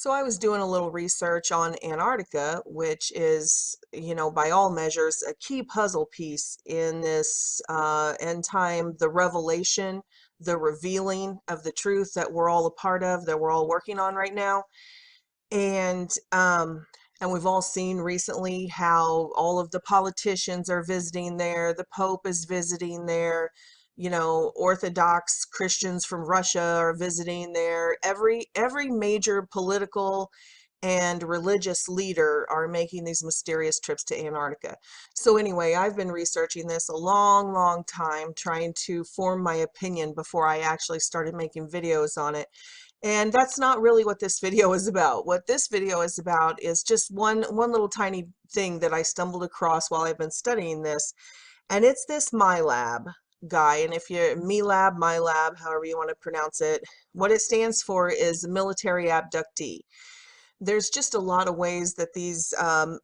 So I was doing a little research on Antarctica, which is, by all measures, a key puzzle piece in this end time, the revelation, the revealing of the truth that we're all a part of, that we're all working on right now. And and we've all seen recently how all of the politicians are visiting there, the Pope is visiting there, Orthodox Christians from Russia are visiting there. Every major political and religious leader are making these mysterious trips to Antarctica. So anyway, I've been researching this a long, long time, trying to form my opinion before I actually started making videos on it. And that's not really what this video is about. What this video is about is just one little tiny thing that I stumbled across while I've been studying this. And it's this Milab guy. And if you're Milab, however you want to pronounce it, what it stands for is military abductee. There's just a lot of ways that these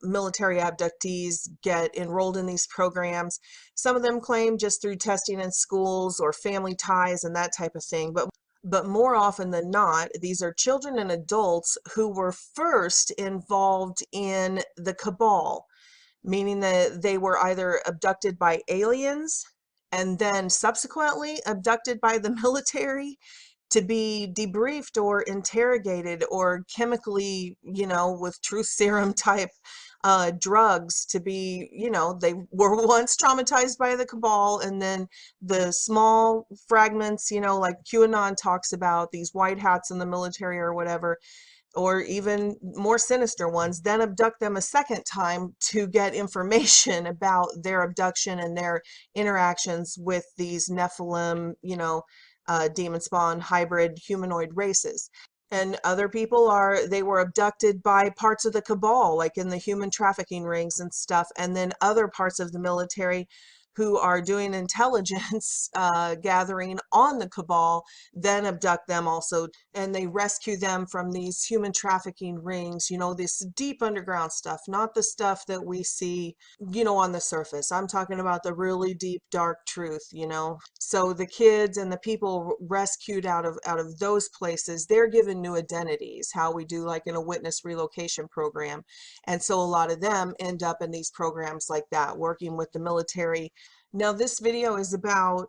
military abductees get enrolled in these programs. Some of them claim just through testing in schools or family ties and that type of thing. But more often than not, these are children and adults who were first involved in the cabal, meaning that they were either abducted by aliens and then subsequently abducted by the military to be debriefed or interrogated or chemically, with truth serum type drugs to be, they were once traumatized by the cabal, and then the small fragments, like QAnon talks about, these white hats in the military or whatever, or even more sinister ones, then abduct them a second time to get information about their abduction and their interactions with these Nephilim, demon spawn hybrid humanoid races. And other people they were abducted by parts of the cabal, like in the human trafficking rings and stuff, and then other parts of the military who are doing intelligence gathering on the cabal, then abduct them also, and they rescue them from these human trafficking rings, this deep underground stuff, not the stuff that we see, on the surface. I'm talking about the really deep, dark truth. So the kids and the people rescued out of those places, they're given new identities, how we do like in a witness relocation program. And so a lot of them end up in these programs like that, working with the military. Now, this video is about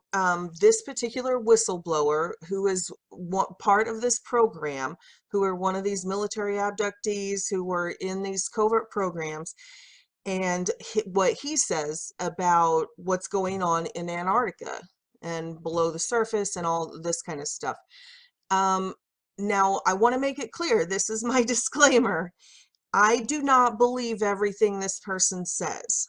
this particular whistleblower who is part of this program, who are one of these military abductees who were in these covert programs, and what he says about what's going on in Antarctica and below the surface and all this kind of stuff. Um, Now, I want to make it clear, this is my disclaimer. I do not believe everything this person says.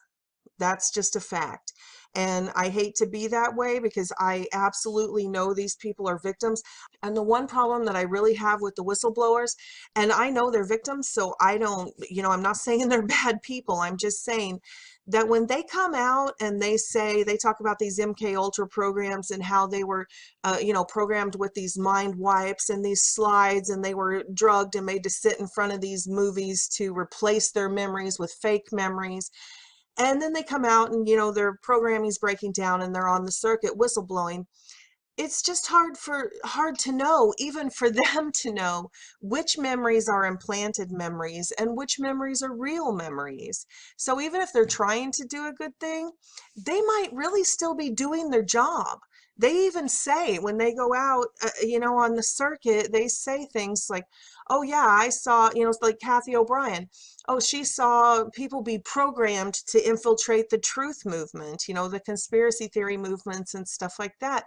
That's just a fact. And I hate to be that way because I absolutely know these people are victims. And the one problem that I really have with the whistleblowers, and I know they're victims, so I don't, I'm not saying they're bad people. I'm just saying that when they come out and they talk about these MK Ultra programs and how they were, programmed with these mind wipes and these slides, and they were drugged and made to sit in front of these movies to replace their memories with fake memories. And then they come out and, their programming's breaking down and they're on the circuit whistleblowing. It's just hard to know, even for them to know which memories are implanted memories and which memories are real memories. So even if they're trying to do a good thing, they might really still be doing their job. They even say when they go out, on the circuit, they say things like, oh yeah, I saw, it's like Kathy O'Brien. Oh, she saw people be programmed to infiltrate the truth movement, the conspiracy theory movements and stuff like that.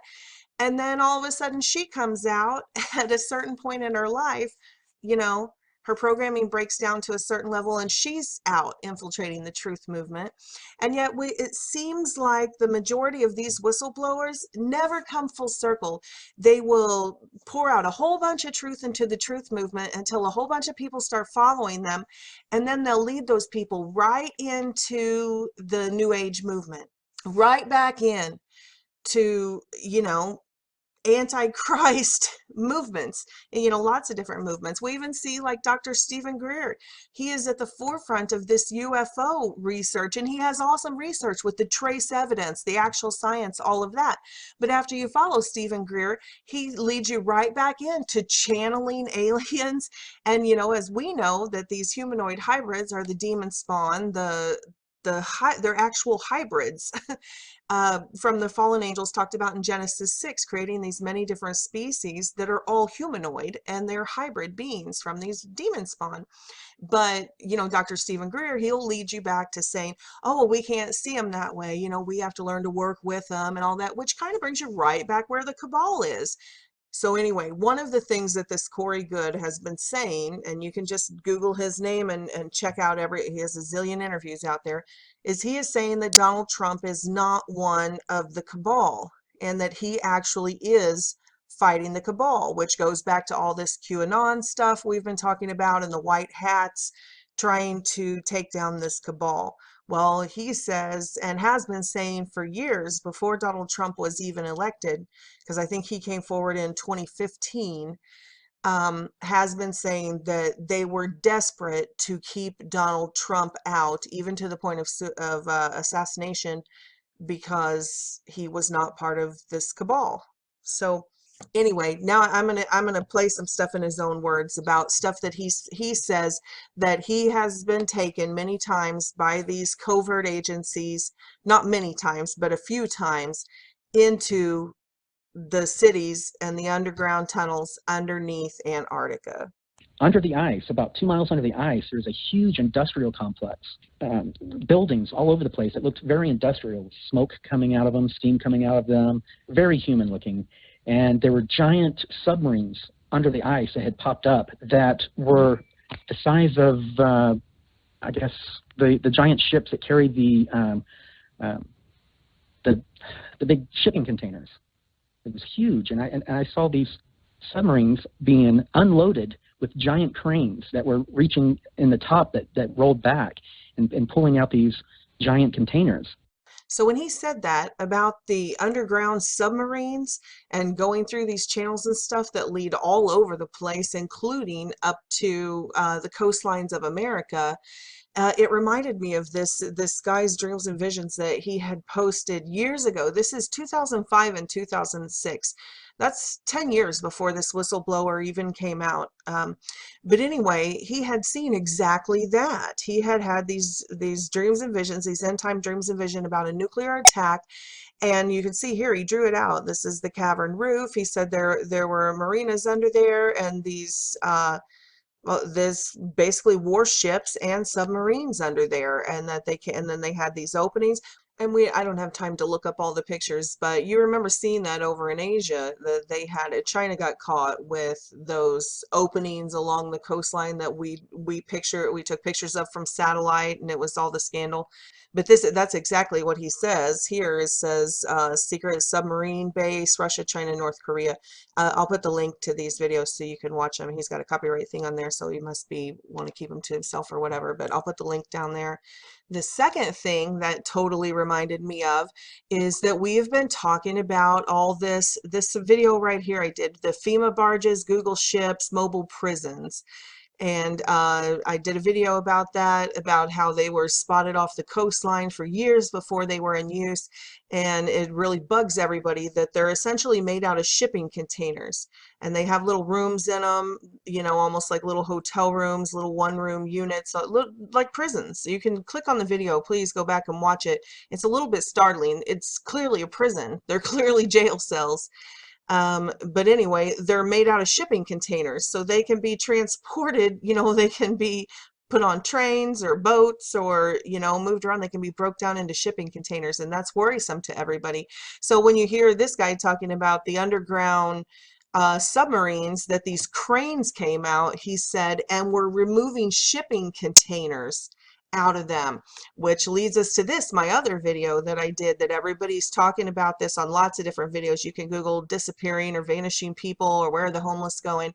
And then all of a sudden she comes out at a certain point in her life, you know, her programming breaks down to a certain level and she's out infiltrating the truth movement. And yet it seems like the majority of these whistleblowers never come full circle. They will pour out a whole bunch of truth into the truth movement until a whole bunch of people start following them. And then they'll lead those people right into the New Age movement, right back in to, antichrist movements, and, lots of different movements. We even see like Dr. Stephen Greer. He is at the forefront of this UFO research, and he has awesome research with the trace evidence, the actual science, all of that. But after you follow Stephen Greer, he leads you right back into channeling aliens. And as we know that these humanoid hybrids are the demon spawn, they're actual hybrids from the fallen angels talked about in Genesis 6, creating these many different species that are all humanoid, and they're hybrid beings from these demon spawn. But, Dr. Stephen Greer, he'll lead you back to saying, oh, well, we can't see them that way. We have to learn to work with them and all that, which kind of brings you right back where the cabal is. So anyway, one of the things that this Corey Good has been saying, and you can just Google his name and check out he has a zillion interviews out there, is he is saying that Donald Trump is not one of the cabal, and that he actually is fighting the cabal, which goes back to all this QAnon stuff we've been talking about and the white hats trying to take down this cabal. Well, he says, and has been saying for years before Donald Trump was even elected, because I think he came forward in 2015, has been saying that they were desperate to keep Donald Trump out, even to the point of assassination, because he was not part of this cabal. So anyway, now I'm gonna play some stuff in his own words about stuff that he says that he has been taken many times by these covert agencies, not many times, but a few times, into the cities and the underground tunnels underneath Antarctica. Under the ice, about 2 miles under the ice, there's a huge industrial complex, buildings all over the place. It looked very industrial, smoke coming out of them, steam coming out of them, very human looking. And there were giant submarines under the ice that had popped up that were the size of, I guess, the giant ships that carried the big shipping containers. It was huge, and I saw these submarines being unloaded with giant cranes that were reaching in the top that rolled back and pulling out these giant containers. So when he said that about the underground submarines and going through these channels and stuff that lead all over the place, including up to the coastlines of America, it reminded me of this guy's dreams and visions that he had posted years ago. This is 2005 and 2006. That's 10 years before this whistleblower even came out. But anyway, he had seen exactly that. He had had these dreams and visions, these end time dreams and vision about a nuclear attack. And you can see here, he drew it out. This is the cavern roof. He said there were marinas under there, and these well, there's basically warships and submarines under there, and that they can, and then they had these openings. And I don't have time to look up all the pictures, but you remember seeing that over in Asia, that they had it. China got caught with those openings along the coastline that we took pictures of from satellite, and it was all the scandal. But that's exactly what he says here. It says secret submarine base, Russia, China, North Korea. I'll put the link to these videos so you can watch them. He's got a copyright thing on there, so he must want to keep them to himself or whatever, but I'll put the link down there. The second thing that totally reminded me of is that we have been talking about all this video right here I did, the FEMA barges, Google ships, mobile prisons. And I did a video about that, about how they were spotted off the coastline for years before they were in use. And it really bugs everybody that they're essentially made out of shipping containers. And they have little rooms in them, almost like little hotel rooms, little one-room units, like prisons. You can click on the video. Please go back and watch it. It's a little bit startling. It's clearly a prison. They're clearly jail cells. But anyway, they're made out of shipping containers, so they can be transported, they can be put on trains or boats, or, moved around. They can be broke down into shipping containers, and that's worrisome to everybody. So when you hear this guy talking about the underground submarines, that these cranes came out, he said, and were removing shipping containers out of them, which leads us to this, my other video that I did, that everybody's talking about this on lots of different videos. You can Google disappearing or vanishing people or where are the homeless going.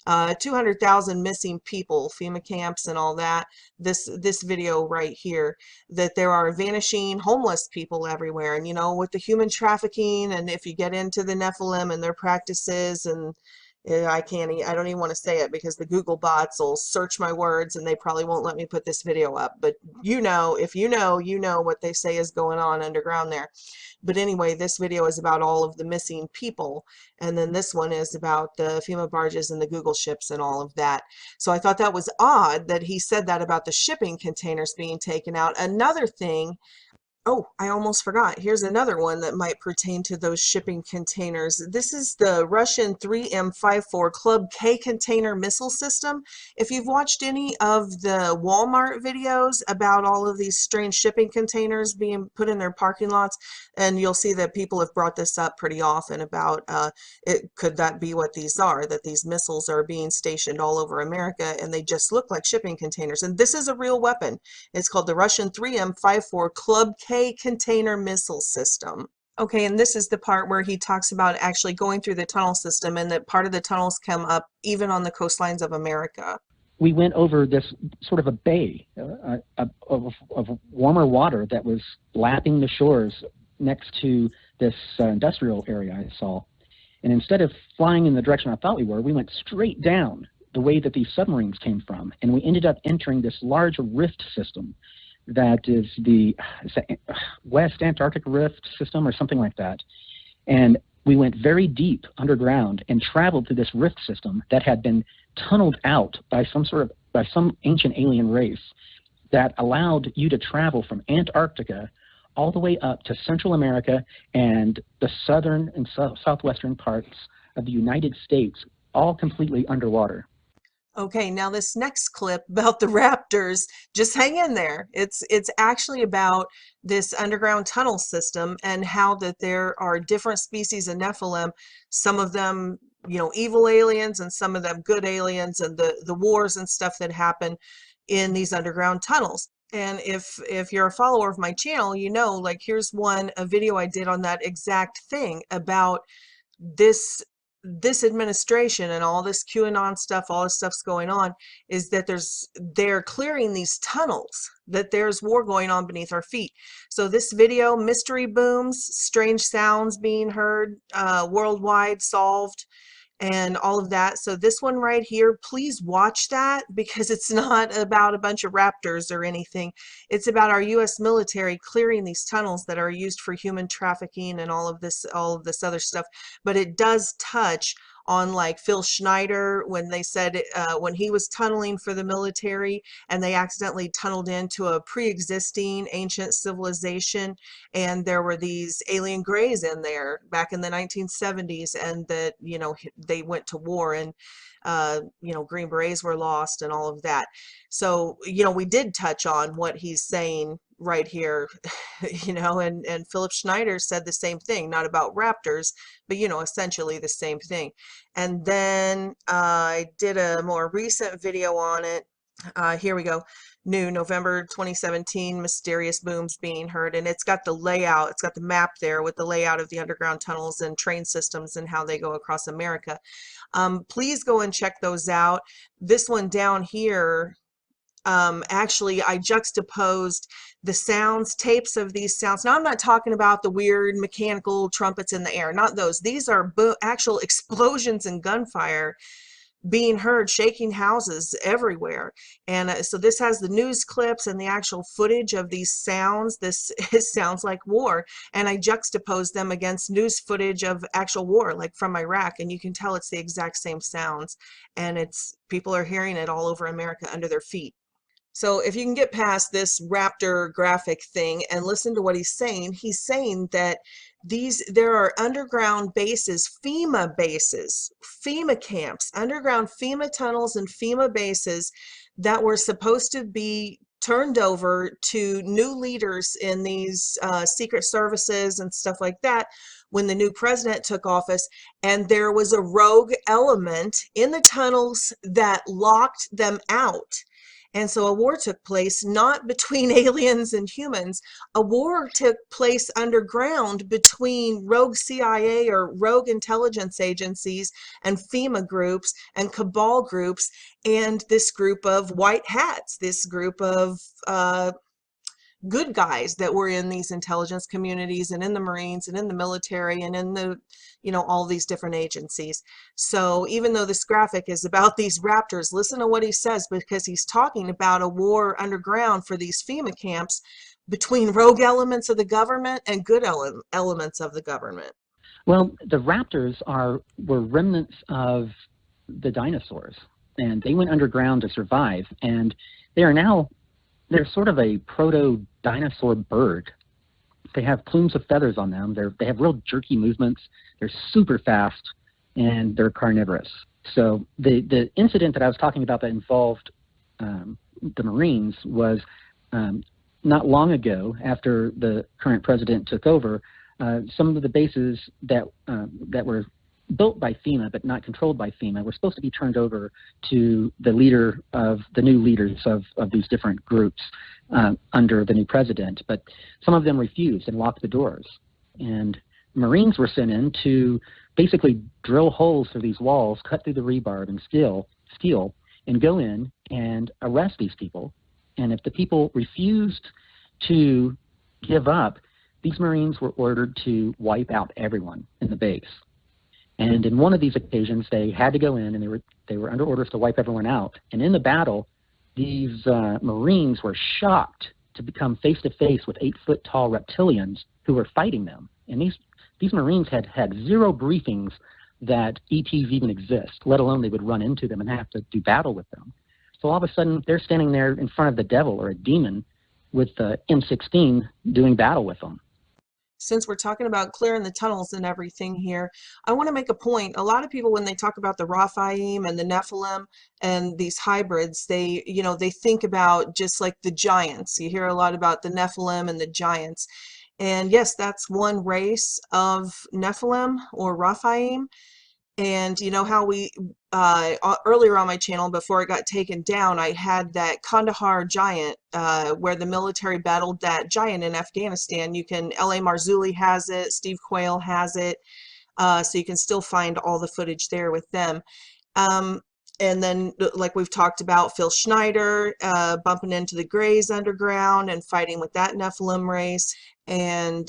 200,000 missing people, FEMA camps and all that. This video right here, that there are vanishing homeless people everywhere. And you know, with the human trafficking, and if you get into the Nephilim and their practices, and I don't even want to say it because the Google bots will search my words and they probably won't let me put this video up. But you know, if you know, you know what they say is going on underground there. But anyway, this video is about all of the missing people. And then this one is about the FEMA barges and the Google ships and all of that. So I thought that was odd that he said that about the shipping containers being taken out. Another thing, oh, I almost forgot. Here's another one that might pertain to those shipping containers. This is the Russian 3M54 Club K container missile system. If you've watched any of the Walmart videos about all of these strange shipping containers being put in their parking lots, and you'll see that people have brought this up pretty often about could that be what these are, that these missiles are being stationed all over America and they just look like shipping containers. And this is a real weapon. It's called the Russian 3M54 Club K container missile system. Okay, and this is the part where he talks about actually going through the tunnel system, and that part of the tunnels come up even on the coastlines of America. We went over this sort of a bay of warmer water that was lapping the shores next to this industrial area I saw. And instead of flying in the direction I thought we went straight down the way that these submarines came from. And we ended up entering this large rift system that is the West Antarctic Rift system or something like that. And we went very deep underground and traveled through this rift system that had been tunneled out by some ancient alien race that allowed you to travel from Antarctica all the way up to Central America and the southern and southwestern parts of the United States, all completely underwater. Okay, now this next clip about the raptors, just hang in there. It's actually about this underground tunnel system and how that there are different species of Nephilim, some of them, you know, evil aliens and some of them good aliens, and the wars and stuff that happen in these underground tunnels. And if you're a follower of my channel, you know, like here's a video I did on that exact thing about this administration and all this QAnon stuff, all this stuff's going on, is that they're clearing these tunnels, that there's war going on beneath our feet. So this video, mystery booms, strange sounds being heard, worldwide solved, and all of that. So this one right here, please watch that, because it's not about a bunch of raptors or anything. It's about our U.S. military clearing these tunnels that are used for human trafficking and all of this other stuff. But it does touch on like Phil Schneider, when they said when he was tunneling for the military and they accidentally tunneled into a pre-existing ancient civilization, and there were these alien greys in there back in the 1970s, and that, you know, they went to war, and you know, Green Berets were lost and all of that. So, you know, we did touch on what he's saying right here, you know, and Philip Schneider said the same thing, not about raptors, but, you know, essentially the same thing. And then I did a more recent video on it. Here we go. New November 2017, mysterious booms being heard, and it's got the layout, it's got the map there with the layout of the underground tunnels and train systems and how they go across America. Please go and check those out. This one down here, actually I juxtaposed the sounds, tapes of these sounds. Now I'm not talking about the weird mechanical trumpets in the air, not those. These are actual explosions and gunfire being heard, shaking houses everywhere. And so this has the news clips and the actual footage of these sounds. This sounds like war, and I juxtaposed them against news footage of actual war, like from Iraq, and you can tell it's the exact same sounds, and it's people are hearing it all over America under their feet. So if you can get past this raptor graphic thing and listen to what he's saying that there are underground bases, FEMA camps, underground FEMA tunnels and FEMA bases that were supposed to be turned over to new leaders in these secret services and stuff like that when the new president took office, and there was a rogue element in the tunnels that locked them out. And so a war took place not between aliens and humans. A war took place underground between rogue CIA or rogue intelligence agencies and FEMA groups and cabal groups and this group of white hats, this group of good guys that were in these intelligence communities and in the Marines and in the military and in the, all these different agencies. So even though this graphic is about these raptors, listen to what he says, because he's talking about a war underground for these FEMA camps between rogue elements of the government and good elements of the government. Well, the raptors were remnants of the dinosaurs, and they went underground to survive, and they're sort of a proto-dinosaur bird. They have plumes of feathers on them. They have real jerky movements. They're super fast, and they're carnivorous. So the incident that I was talking about that involved the Marines was not long ago, after the current president took over. Some of the bases that were built by FEMA but not controlled by FEMA were supposed to be turned over to the new leaders of these different groups under the new president, but some of them refused and locked the doors. And Marines were sent in to basically drill holes through these walls, cut through the rebar and steel, and go in and arrest these people. And if the people refused to give up, these Marines were ordered to wipe out everyone in the base. And in one of these occasions, they had to go in, and they were under orders to wipe everyone out. And in the battle, these Marines were shocked to become face-to-face with 8-foot-tall reptilians who were fighting them. And these Marines had zero briefings that ETs even exist, let alone they would run into them and have to do battle with them. So all of a sudden, they're standing there in front of the devil or a demon with the M16 doing battle with them. Since we're talking about clearing the tunnels and everything here, I want to make a point. A lot of people, when they talk about the Raphaim and the Nephilim and these hybrids, they think about just like the giants. You hear a lot about the Nephilim and the giants. And yes, that's one race of Nephilim or Raphaim. And you know how we earlier on my channel, before it got taken down, I had that Kandahar giant where the military battled that giant in Afghanistan. L.A. Marzulli has it, Steve Quayle has it, so you can still find all the footage there with them. And then, like we've talked about, Phil Schneider bumping into the Greys underground and fighting with that Nephilim race. And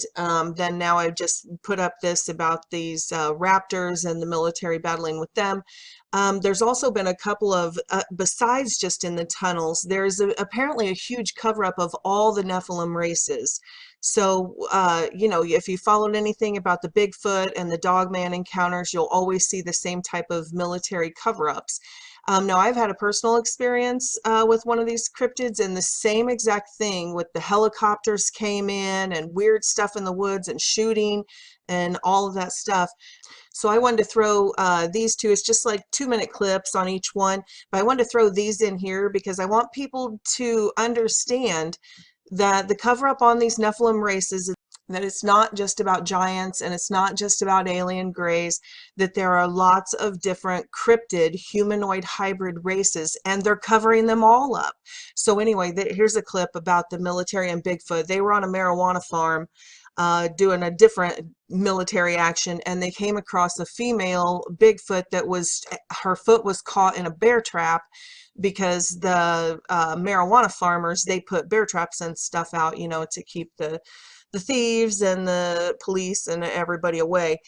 then now I've just put up this about these raptors and the military battling with them. There's also been a couple of, besides just in the tunnels, there's apparently a huge cover-up of all the Nephilim races. So, if you followed anything about the Bigfoot and the Dogman encounters, you'll always see the same type of military cover-ups. Now, I've had a personal experience with one of these cryptids, and the same exact thing with the helicopters came in and weird stuff in the woods and shooting and all of that stuff. So I wanted to throw these two. It's just like 2-minute clips on each one, but I wanted to throw these in here because I want people to understand that the cover-up on these Nephilim races, that it's not just about giants and it's not just about alien greys, that there are lots of different cryptid humanoid hybrid races, and they're covering them all up. So anyway, here's a clip about the military and Bigfoot. They were on a marijuana farm doing a different military action, and they came across a female Bigfoot that her foot was caught in a bear trap, because the marijuana farmers, they put bear traps and stuff out, to keep the thieves and the police and everybody away.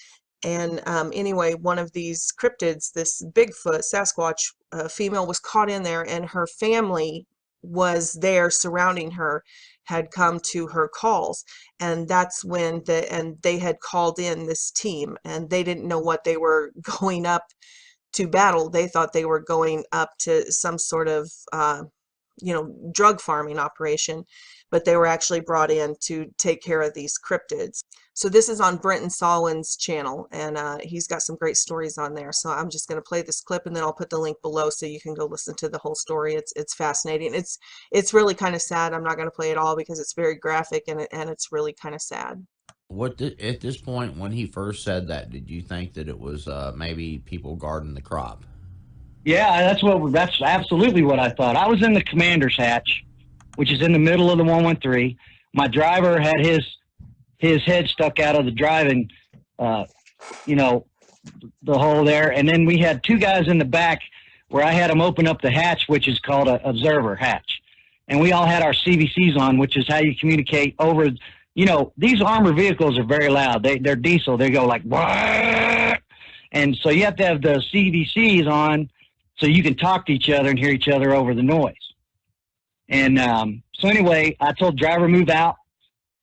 And anyway, one of these cryptids, this Bigfoot, Sasquatch female, was caught in there, and her family was there surrounding her, had come to her calls. And that's when they had called in this team, and they didn't know what they were going up to battle. They thought they were going up to some sort of drug farming operation, but they were actually brought in to take care of these cryptids. So this is on Brenton Sawin's channel, and he's got some great stories on there. So I'm just going to play this clip, and then I'll put the link below so you can go listen to the whole story. It's fascinating. It's really kind of sad. I'm not going to play it all because it's very graphic, and it's really kind of sad. At this point, when he first said that, did you think that it was maybe people guarding the crop? Yeah, that's absolutely what I thought. I was in the commander's hatch, which is in the middle of the 113. My driver had his head stuck out of the driving, uh, you know, the hole there, and then we had two guys in the back where I had them open up the hatch, which is called a observer hatch, and we all had our CVCs on, which is how you communicate over. You know, these armored vehicles are very loud. They're diesel. They go like, "Wah!" And so you have to have the CVCs on so you can talk to each other and hear each other over the noise. And so anyway, I told driver move out.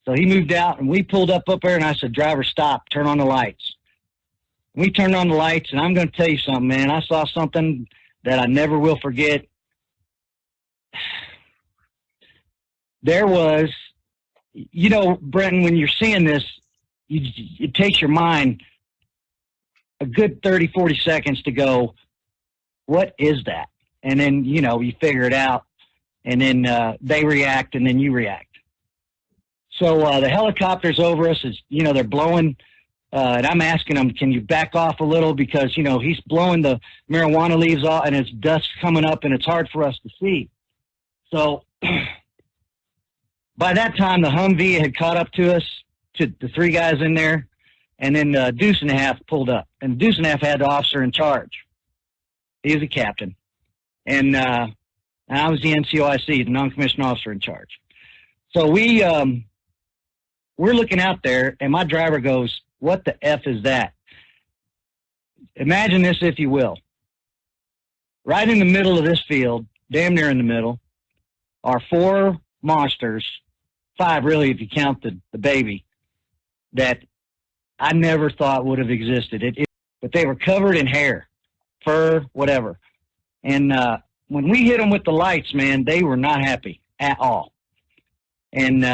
So he moved out, and we pulled up there, and I said, driver, stop, turn on the lights. We turned on the lights, and I'm going to tell you something, man. I saw something that I never will forget. There was, you know, Brenton, when you're seeing this, it takes your mind a good 30, 40 seconds to go, what is that? And then, you know, you figure it out, and then they react, and then you react. So the helicopter's over us. Is, you know, they're blowing, and I'm asking them, can you back off a little? Because, you know, he's blowing the marijuana leaves off, and it's dust coming up, and it's hard for us to see. So by that time, the Humvee had caught up to us, to the three guys in there, and then Deuce and a Half pulled up. And Deuce and a Half had the officer in charge. He was a captain. And I was the NCOIC, the non-commissioned officer in charge. So we're looking out there, and my driver goes, what the F is that? Imagine this, if you will. Right in the middle of this field, damn near in the middle, are four monsters, five really if you count the baby, that I never thought would have existed. But they were covered in hair, fur, whatever. And when we hit them with the lights, man, they were not happy at all. And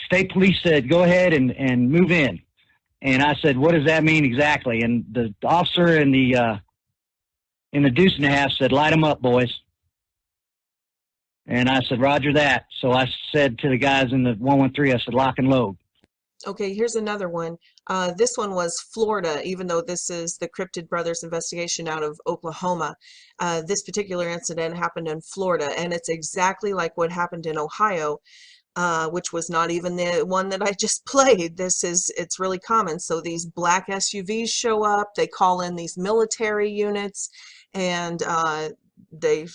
state police said, go ahead and move in. And I said, what does that mean exactly? And the officer in the Deuce and a Half said, light them up, boys. And I said, roger that. So I said to the guys in the 113, I said, lock and load. Okay, here's another one. This one was Florida, even though this is the Cryptid Brothers investigation out of Oklahoma. This particular incident happened in Florida, and it's exactly like what happened in Ohio, which was not even the one that I just played. It's really common. So these black SUVs show up, they call in these military units, and they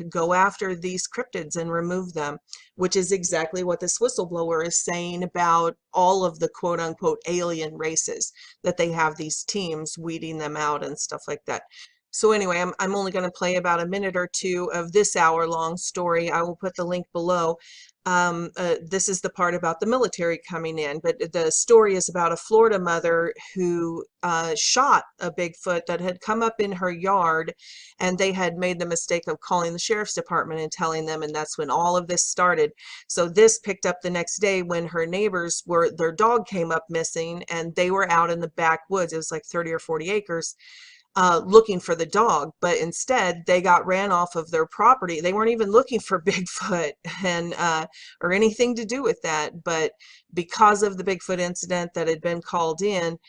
go after these cryptids and remove them, which is exactly what this whistleblower is saying about all of the quote unquote alien races, that they have these teams weeding them out and stuff like that. So anyway, I'm only going to play about a minute or two of this hour-long story. I will put the link below. This is the part about the military coming in, but the story is about a Florida mother who shot a Bigfoot that had come up in her yard, and they had made the mistake of calling the sheriff's department and telling them, and that's when all of this started. So this picked up the next day when her neighbors their dog came up missing, and they were out in the backwoods. It was like 30 or 40 acres. Looking for the dog, but instead they got ran off of their property. They weren't even looking for Bigfoot and or anything to do with that, but because of the Bigfoot incident that had been called in,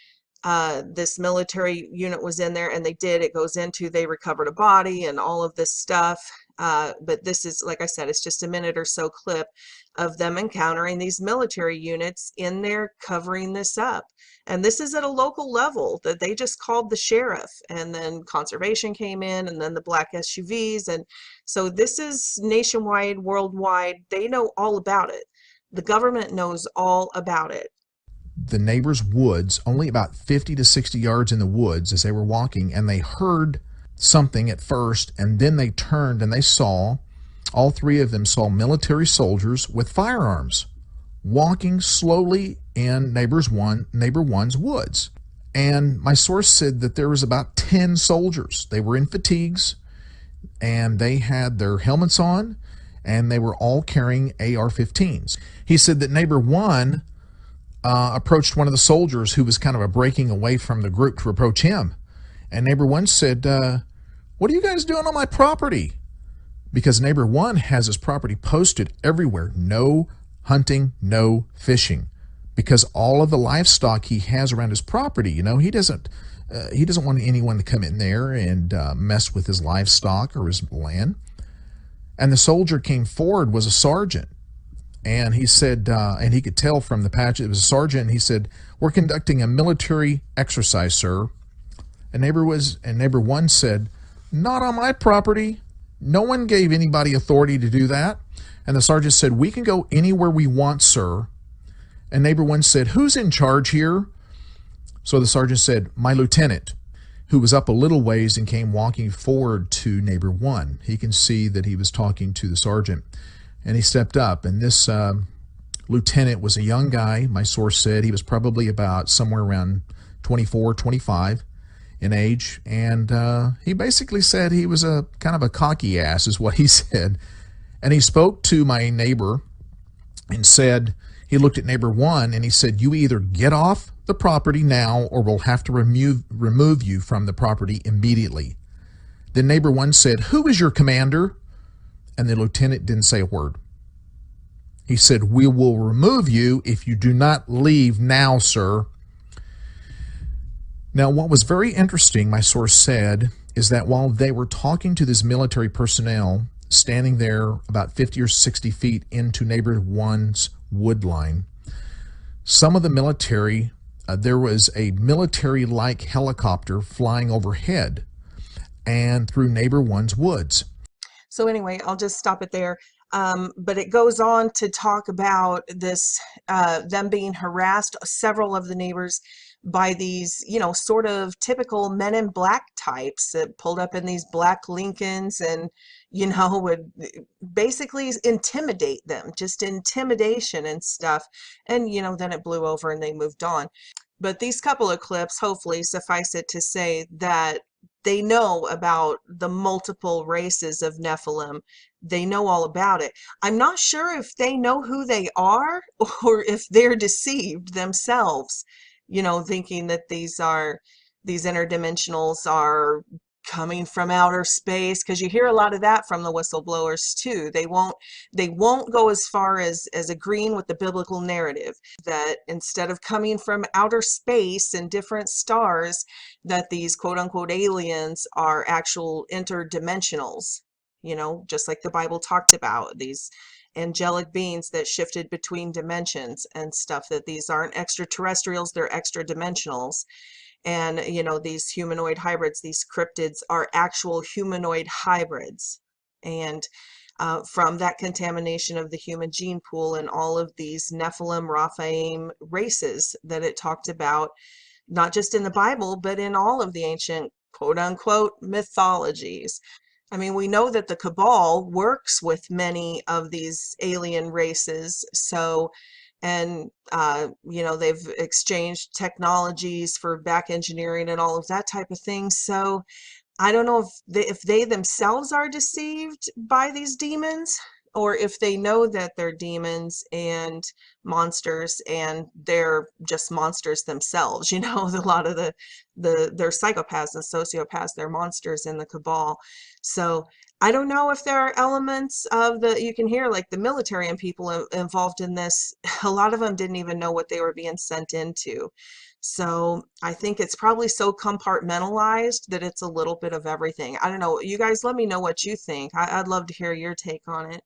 this military unit was in there, and it goes into, they recovered a body and all of this stuff. But this is, like I said, it's just a minute or so clip of them encountering these military units in there covering this up. And this is at a local level, that they just called the sheriff, and then conservation came in, and then the black SUVs. And so this is nationwide, worldwide. They know all about it. The government knows all about it. The neighbor's woods, only about 50 to 60 yards in the woods as they were walking, and they heard something at first, and then they turned and they saw, all three of them saw military soldiers with firearms walking slowly in neighbor one's woods. And my source said that there was about 10 soldiers. They were in fatigues, and they had their helmets on, and they were all carrying AR-15s. He said that neighbor one approached one of the soldiers who was kind of breaking away from the group to approach him. And neighbor one said, what are you guys doing on my property? Because neighbor one has his property posted everywhere. No hunting, no fishing. Because all of the livestock he has around his property, he doesn't He doesn't want anyone to come in there and mess with his livestock or his land. And the soldier came forward, was a sergeant. And he said, and he could tell from the patch, it was a sergeant. And he said, "We're conducting a military exercise, sir." And neighbor one said, "Not on my property. No one gave anybody authority to do that." And the sergeant said, "We can go anywhere we want, sir." And neighbor one said, "Who's in charge here?" So the sergeant said, "My lieutenant," who was up a little ways and came walking forward to neighbor one. He can see that he was talking to the sergeant. And he stepped up, and this lieutenant was a young guy. My source said he was probably about somewhere around 24, 25 in age. And he basically said he was a kind of a cocky ass, is what he said. And he spoke to my neighbor and said, he looked at neighbor one and he said, "You either get off the property now or we'll have to remove you from the property immediately." Then neighbor one said, "Who is your commander?" And the lieutenant didn't say a word. He said, "We will remove you if you do not leave now, sir." Now, what was very interesting, my source said, is that while they were talking to this military personnel standing there about 50 or 60 feet into neighbor one's wood line, some of the military, there was a military-like helicopter flying overhead and through neighbor one's woods. So anyway, I'll just stop it there. But it goes on to talk about this, them being harassed, several of the neighbors, by these, sort of typical Men in Black types that pulled up in these black Lincolns and, would basically intimidate them, just intimidation and stuff. And, then it blew over and they moved on. But these couple of clips, hopefully, suffice it to say that they know about the multiple races of Nephilim. They know all about it. I'm not sure if they know who they are or if they're deceived themselves, thinking that these interdimensionals are coming from outer space, because you hear a lot of that from the whistleblowers too. They won't go as far as agreeing with the biblical narrative that instead of coming from outer space and different stars, that these quote unquote aliens are actual interdimensionals, just like the Bible talked about, these angelic beings that shifted between dimensions and stuff, that these aren't extraterrestrials, they're extra dimensionals. And, these humanoid hybrids, these cryptids, are actual humanoid hybrids. And from that contamination of the human gene pool and all of these Nephilim, Raphaim races that it talked about, not just in the Bible, but in all of the ancient quote unquote mythologies. I mean, we know that the Cabal works with many of these alien races. So, and, they've exchanged technologies for back engineering and all of that type of thing. So I don't know if they themselves are deceived by these demons, or if they know that they're demons and monsters and they're just monsters themselves. A lot of they're psychopaths and sociopaths, they're monsters in the Cabal. So I don't know if there are elements of you can hear like the military and people involved in this. A lot of them didn't even know what they were being sent into. So I think it's probably so compartmentalized that it's a little bit of everything. I don't know. You guys let me know what you think. I'd love to hear your take on it.